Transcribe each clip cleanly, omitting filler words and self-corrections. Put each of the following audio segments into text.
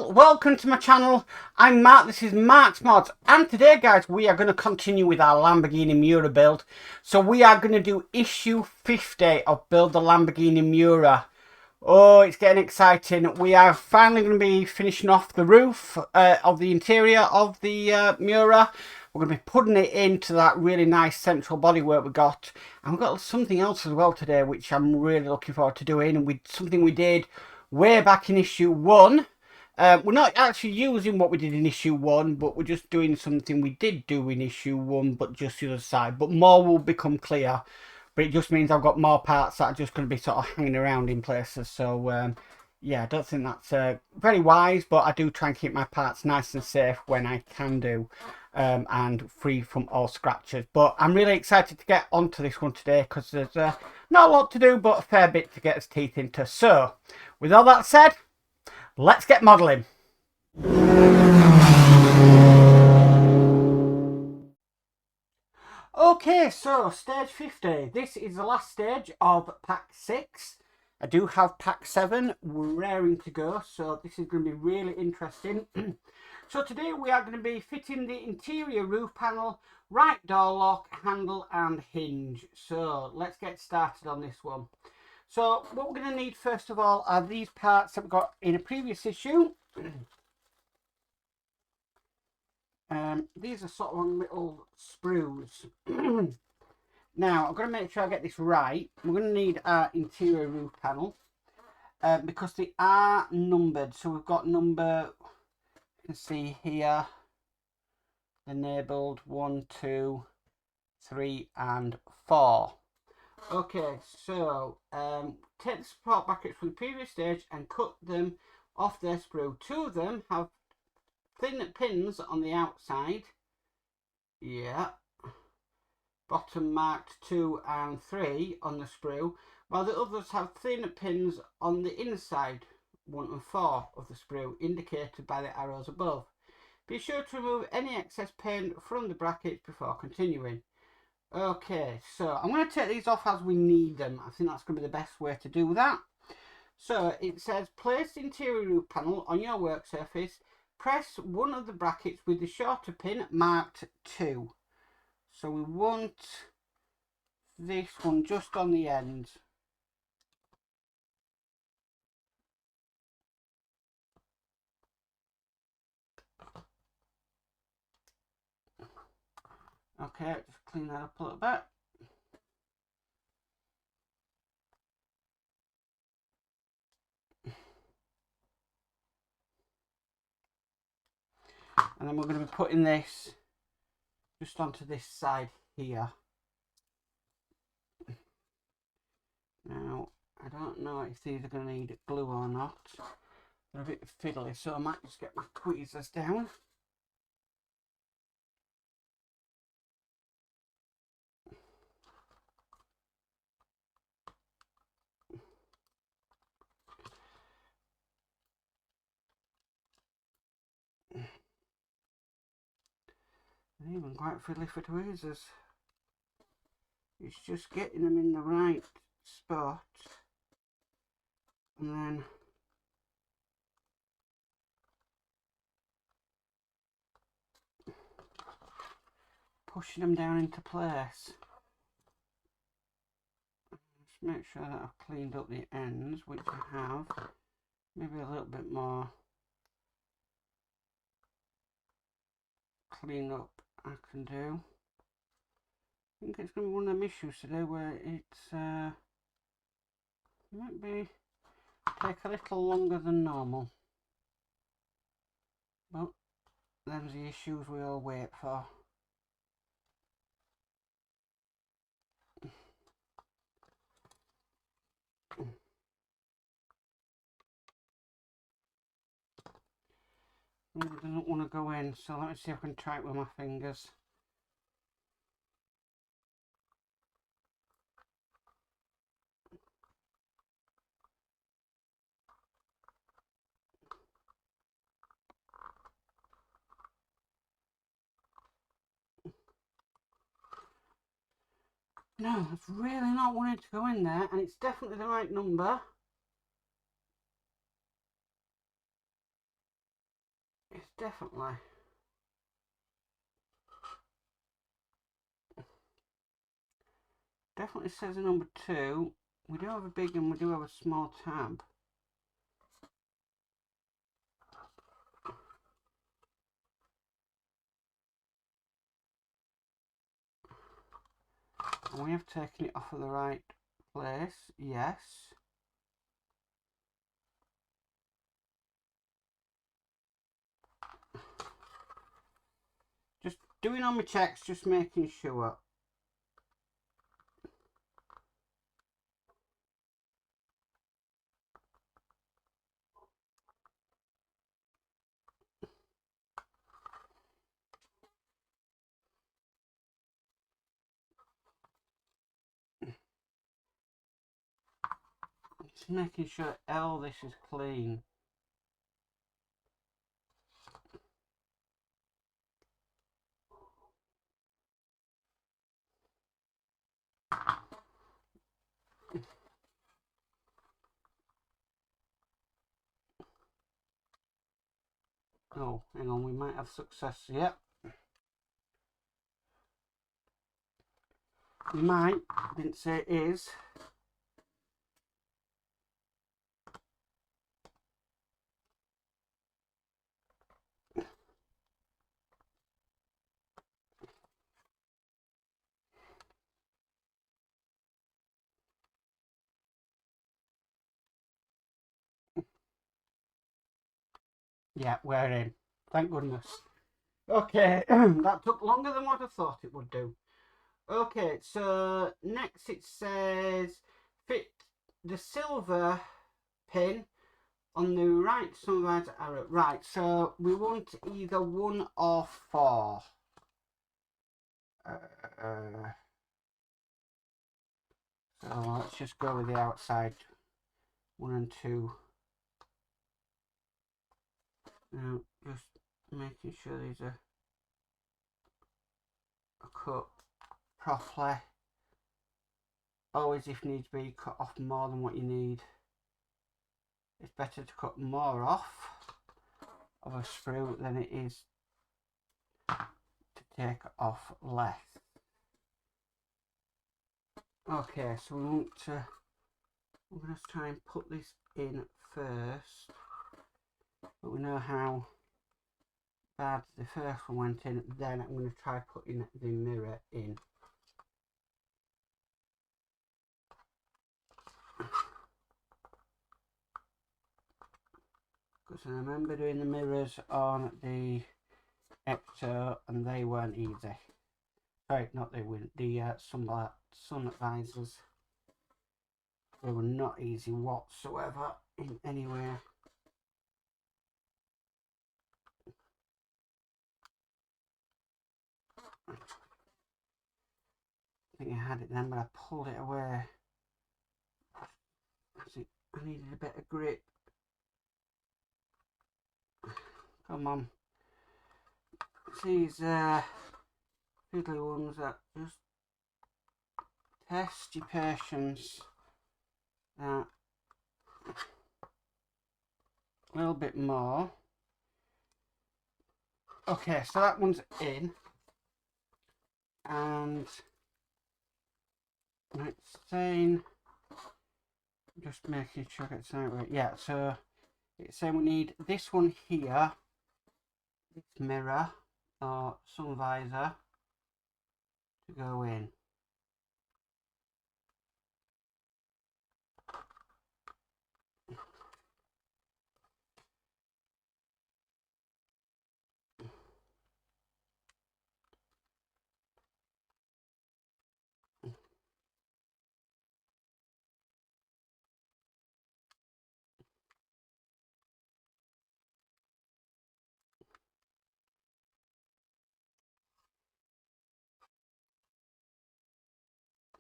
Well, welcome to my channel. I'm Mark, this is Mark's Mods, and today guys we are going to continue with our Lamborghini Miura build. So we are going to do issue 50 of Build the Lamborghini Miura. Oh, it's getting exciting. We are finally going to be finishing off the roof of the interior of the Miura. We're going to be putting it into that really nice central bodywork we got. And we've got something else as well today which I'm really looking forward to doing. And something we did way back in issue 1. We're not actually using what we did in issue 1, but we're just doing something we did do in issue 1, but just the other side. But more will become clear. But it just means I've got more parts that are just going to be sort of hanging around in places. So, yeah, I don't think that's very wise, but I do try and keep my parts nice and safe when I can do. And free from all scratches. But I'm really excited to get onto this one today because there's not a lot to do, but a fair bit to get us teeth into. So, with all that said, let's get modelling. Okay, so stage 50. This is the last stage of pack 6. I do have pack 7 raring to go, so this is going to be really interesting. So today we are going to be fitting the interior roof panel, right door lock, handle and hinge. So let's get started on this one. So what we're going to need first of all are these parts that we got in a previous issue. These are sort of little sprues. Now I've got to make sure I get this right. We're going to need our interior roof panel because they are numbered. So we've got number, you can see here, enabled 1, 2, 3 and 4. Okay, so take the support brackets from the previous stage and cut them off their sprue. 2 of them have thin pins on the outside. Yeah. Bottom marked 2 and 3 on the sprue, while the others have thin pins on the inside 1 and 4 of the sprue, indicated by the arrows above. Be sure to remove any excess paint from the brackets before continuing. Okay, so I'm going to take these off as we need them. I think that's going to be the best way to do that. So it says place the interior roof panel on your work surface. Press one of the brackets with the shorter pin marked 2. So we want this one just on the end. Okay, just clean that up a little bit. And then we're going to be putting this just onto this side here. Now, I don't know if these are going to need glue or not. They're a bit fiddly, so I might just get my tweezers down. They're even quite fiddly for tweezers. It's just getting them in the right spot. And then pushing them down into place. Just make sure that I've cleaned up the ends, which I have. Maybe a little bit more clean up I can do. I think it's going to be one of them issues today where it's might be take a little longer than normal. But them's the issues we all wait for. It doesn't want to go in, so let me see if I can try it with my fingers. No, it's really not wanting to go in there, and it's definitely the right number. definitely says a number 2. We do have a big and we do have a small tab. And we have taken it off of the right place, yes. Just doing all my checks, just making sure. Just making sure all this is clean. Oh, hang on, we might have success. Yep. We might. Didn't say it is. Yeah, we're in. Thank goodness. Okay, that took longer than what I thought it would do. Okay, so next it says fit the silver pin on the right sunrise arrow. Right, so we want either 1 or 4. So let's just go with the outside 1 and 2. Now, just making sure these are cut properly. Always, if needs be, cut off more than what you need. It's better to cut more off of a sprue than it is to take off less. Okay, so we want to, I'm going to try and put this in first, but we know how bad the first one went in. Then I'm going to try putting the mirror in. Because I remember doing the mirrors on the Ecto and they weren't easy. Sorry, not they weren't. The sun visors. They were not easy whatsoever in any way. I think I had it then, but I pulled it away. I needed a bit of grip. Come on. These fiddly ones that just test your patience. That a little bit more. Okay, so that one's in. And it's saying, just making sure it's right. Yeah, so it's saying we need this one here, this mirror or sun visor to go in.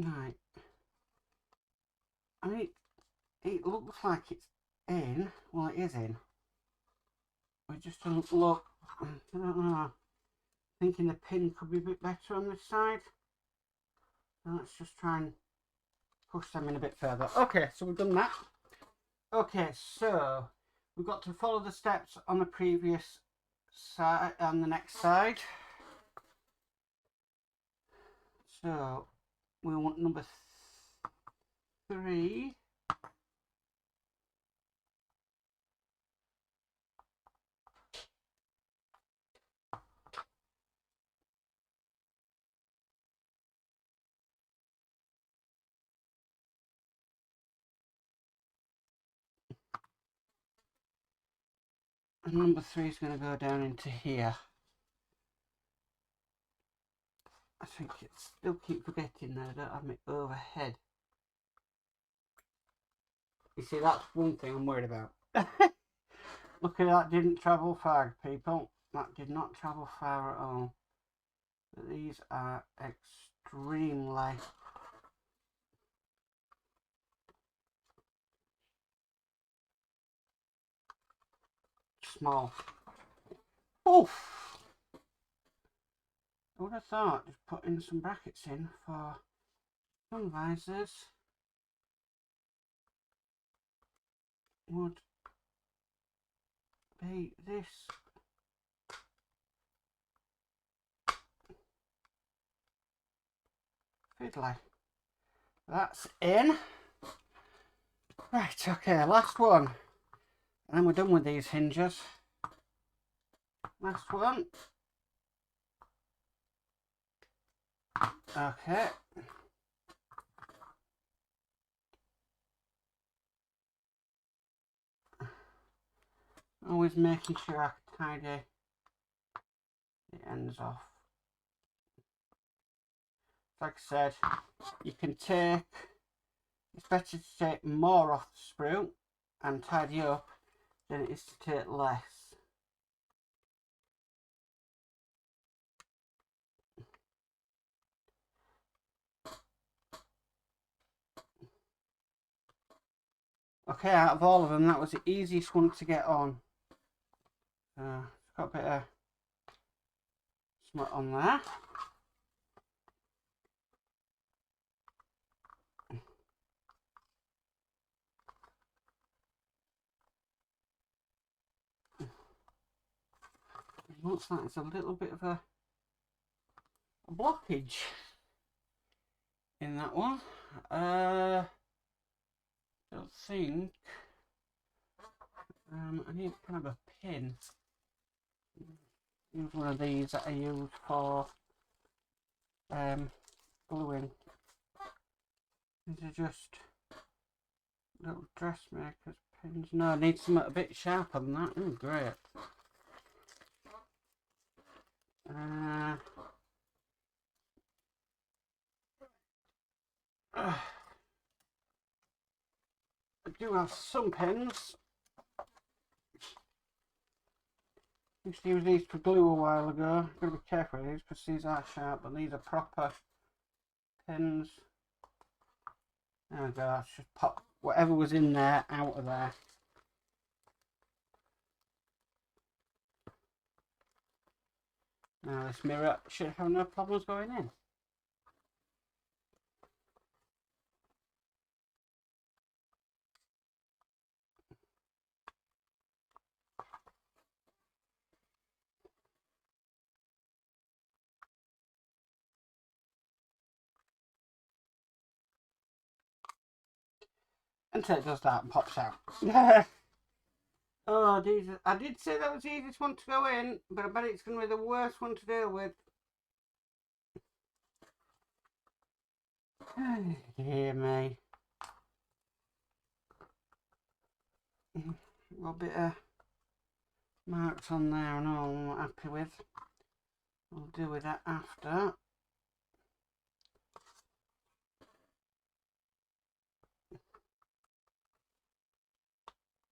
Right. I mean, it looks like it's in. Well, it is in. It just doesn't look. I don't know. Thinking the pin could be a bit better on this side. So let's just try and push them in a bit further. Okay, so we've done that. Okay, so we've got to follow the steps on the previous side, on the next side. So we want number 3. And number 3 is going to go down into here. I think it still keep forgetting that I don't have my overhead. You see, that's one thing I'm worried about. Look at that, didn't travel far, people. That did not travel far at all. But these are extremely small. Oof! I would have thought just putting some brackets in for sun visors would be this fiddly. That's in. Right, okay, last one. And then we're done with these hinges. Last one. Okay. Always making sure I tidy the ends off. Like I said, you can take, it's better to take more off the sprue and tidy up than it is to take less. Okay, out of all of them, that was the easiest one to get on. It's got a bit of smut on there. It looks like it's a little bit of a blockage in that one. Don't think. I need kind of a pin. Use one of these that I use for gluing. These are just little dressmakers pins. No, I need something a bit sharper than that. Oh, great. I do have some pins. Used to use these for glue a while ago. I've got to be careful with these because these are sharp, but these are proper pins. There we go. Let's just pop whatever was in there out of there. Now this mirror should have no problems going in. Until it does that and pops out. Oh, Jesus. I did say that was the easiest one to go in, but I bet it's going to be the worst one to deal with. Dear me. Got a bit of marks on there and all I'm not happy with. I'll deal with that after.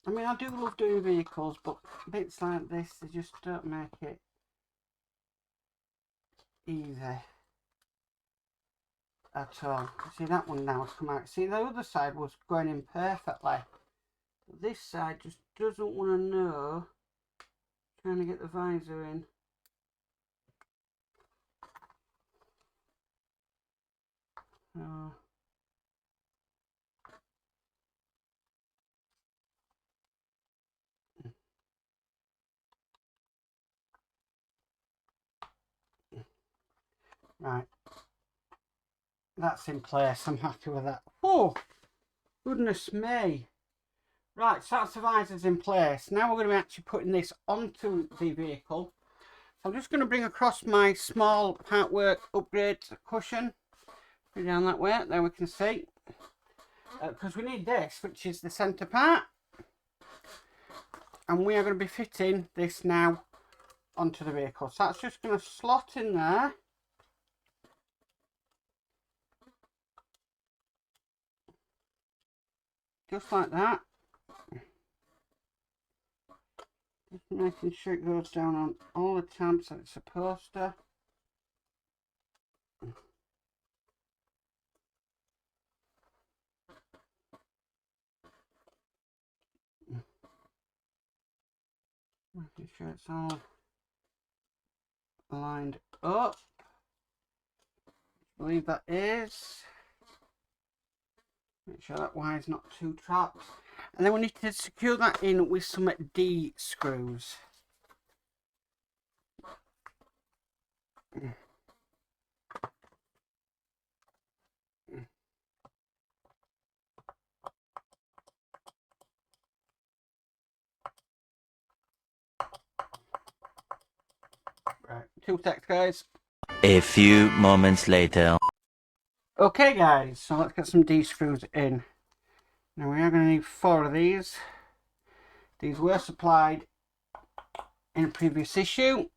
I mean, I do love doing vehicles, but bits like this, they just don't make it easy at all. See, that one now has come out. See, the other side was going in perfectly. But this side just doesn't want to know. Trying to get the visor in. Oh. Right. That's in place. I'm happy with that. Oh, goodness me. Right, so that's the visors in place. Now we're going to be actually putting this onto the vehicle. So I'm just going to bring across my small Partwork upgrade cushion. Put it down that way. There we can see. Because we need this, which is the centre part. And we are going to be fitting this now onto the vehicle. So that's just going to slot in there. Just like that. Just making sure it goes down on all the tabs that it's supposed to. Making sure it's all lined up. I believe that is. Make sure that wire is not too trapped. And then we need to secure that in with some D screws. Right, 2 seconds, guys. A few moments later. Okay, guys, so let's get some D screws in. Now we are going to need 4 of these. These were supplied in a previous issue.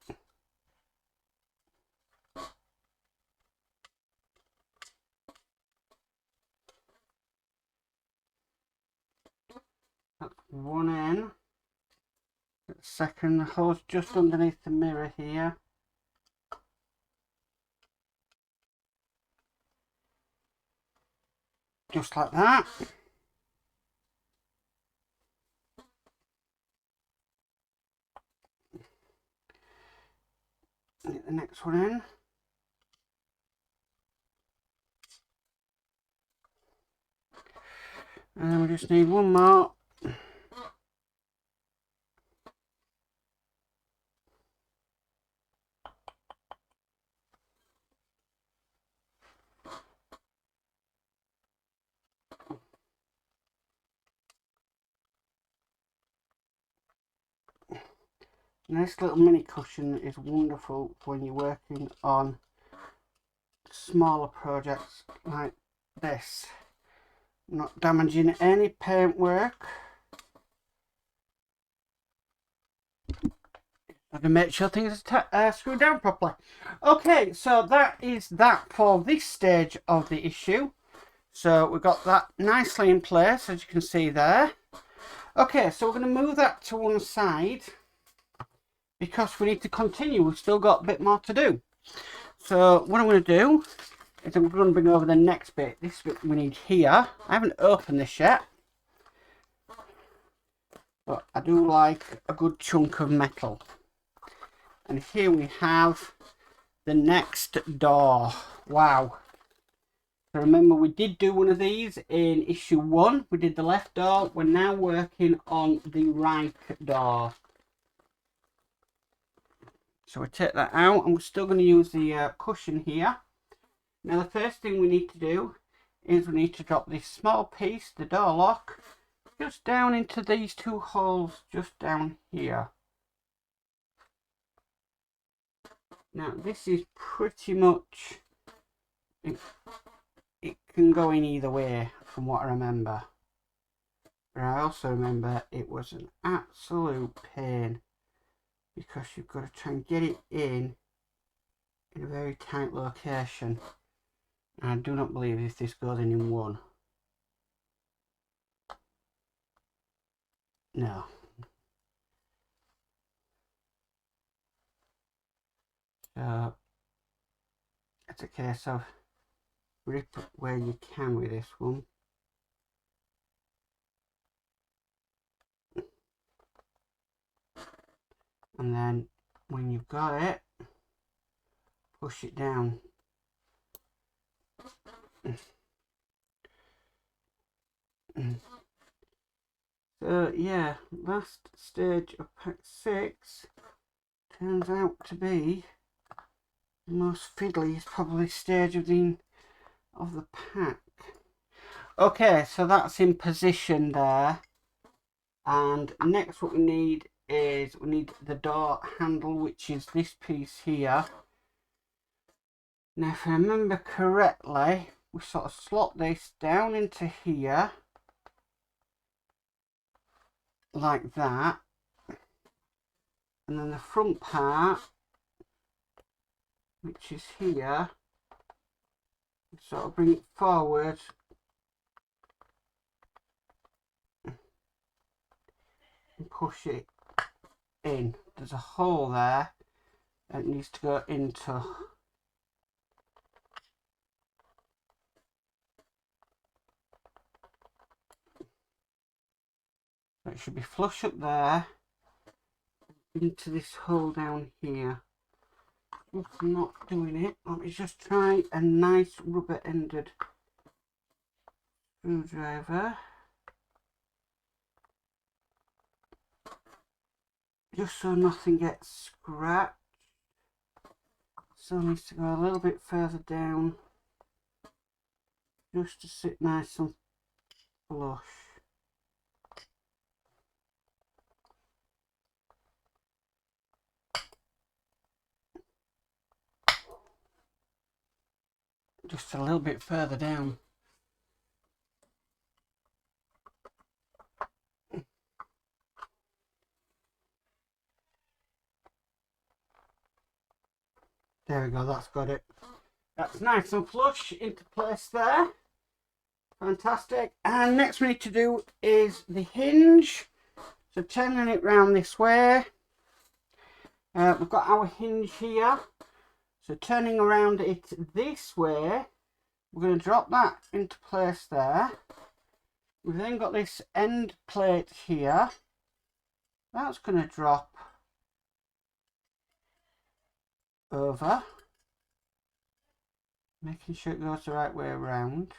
That's one in. The second hose just underneath the mirror here. Just like that. Get the next one in. And then we just need one more. And this little mini cushion is wonderful when you're working on smaller projects like this. Not damaging any paintwork. I can make sure things are screwed down properly. Okay, so that is that for this stage of the issue. So we've got that nicely in place, as you can see there. Okay, so we're going to move that to one side because we need to continue. We've still got a bit more to do. So what I'm going to do is I'm going to bring over the next bit. This bit we need here. I haven't opened this yet, but I do like a good chunk of metal. And here we have the next door. Wow. So remember, we did do one of these in issue 1. We did the left door. We're now working on the right door. So we take that out, and we're still going to use the cushion here. Now the first thing we need to do is we need to drop this small piece, the door lock, just down into these 2 holes just down here. Now this is pretty much, it can go in either way from what I remember. But I also remember it was an absolute pain because you've got to try and get it in a very tight location. And I do not believe if this goes in one. No. So it's a case of rip it where you can with this one. And then when you've got it, push it down. So yeah, last stage of pack 6 turns out to be most fiddly is probably stage of the pack. Okay, so that's in position there. And next what we need is the door handle, which is this piece here. Now if I remember correctly, we sort of slot this down into here like that, and then the front part, which is here, sort of bring it forward and push it in. There's a hole there that needs to go into. It should be flush up there into this hole down here. If I'm not doing it, let me just try a nice rubber ended screwdriver. Just so nothing gets scratched. So it needs to go a little bit further down, just to sit nice and flush. Just a little bit further down. There we go, that's got it. That's nice and flush into place there. Fantastic. And next we need to do is the hinge. So turning it round this way. We've got our hinge here. So turning around it this way, we're going to drop that into place there. We've then got this end plate here. That's going to drop over, making sure it goes the right way around.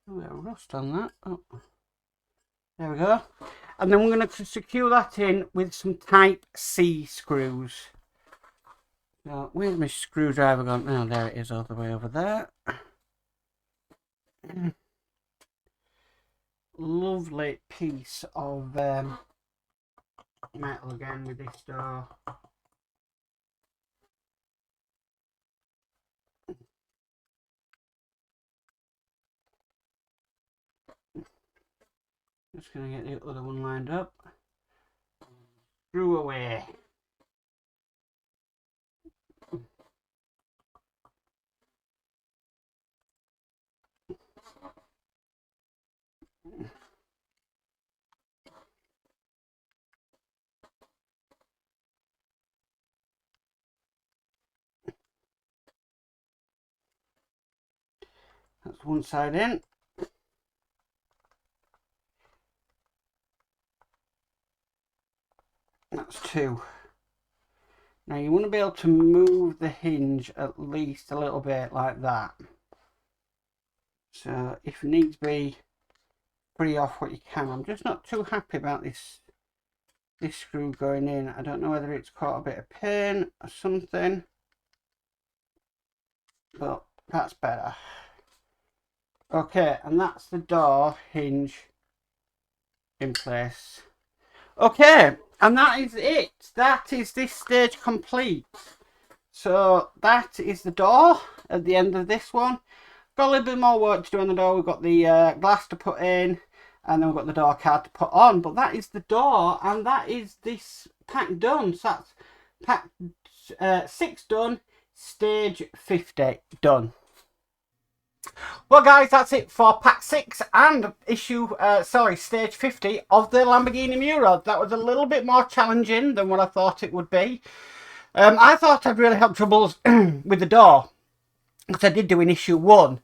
A bit of rust on that. Oh. There we go. And then we're going to secure that in with some Type C screws. Now, where's my screwdriver gone? Oh, there it is, all the way over there. Lovely piece of metal again with this door. Just going to get the other one lined up. Screw away. That's one side in. That's two. Now you want to be able to move the hinge at least a little bit like that. So if needs be, free off what you can. I'm just not too happy about this screw going in. I don't know whether it's caught a bit of pain or something, but that's better. Okay, and that's the door hinge in place. Okay, and that is it. That is this stage complete. So that is the door at the end of this one. Got a little bit more work to do on the door. We've got the glass to put in, and then we've got the door card to put on. But that is the door, and that is this pack done. So that's pack 6 done, stage 50 done. Well guys, that's it for pack 6 and stage 50 of the Lamborghini Miura. That was a little bit more challenging than what I thought it would be. I thought I'd really have troubles with the door, because I did do in issue 1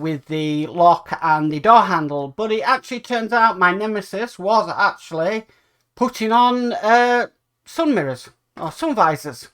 with the lock and the door handle, but it actually turns out my nemesis was actually putting on sun mirrors or sun visors.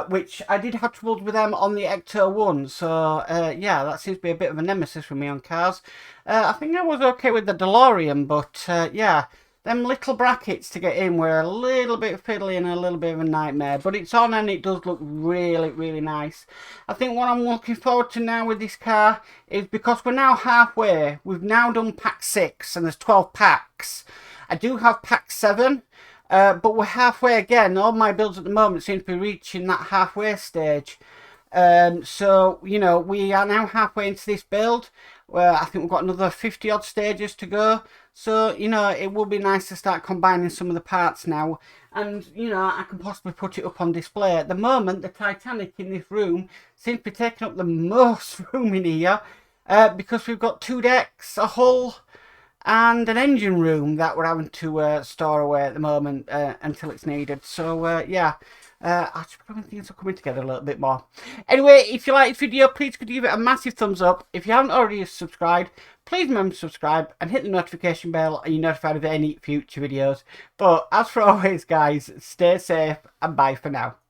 Which I did have trouble with them on the Ecto 1, so yeah, that seems to be a bit of a nemesis for me on cars. I think I was okay with the DeLorean, but yeah, them little brackets to get in were a little bit fiddly and a little bit of a nightmare, but it's on and it does look really, really nice. I think what I'm looking forward to now with this car is, because we're now halfway, we've now done pack 6 and there's 12 packs. I do have pack 7, but we're halfway again. All my builds at the moment seem to be reaching that halfway stage. So, you know, we are now halfway into this build. I think we've got another 50 odd stages to go. So, you know, it will be nice to start combining some of the parts now. And, you know, I can possibly put it up on display. At the moment, the Titanic in this room seems to be taking up the most room in here. Because we've got 2 decks, a hull, and an engine room that we're having to store away at the moment until it's needed. So, yeah. I should probably things are coming together a little bit more. Anyway, if you like this video, please could you give it a massive thumbs up. If you haven't already subscribed, please remember to subscribe and hit the notification bell and you're notified of any future videos. But as for always, guys, stay safe and bye for now.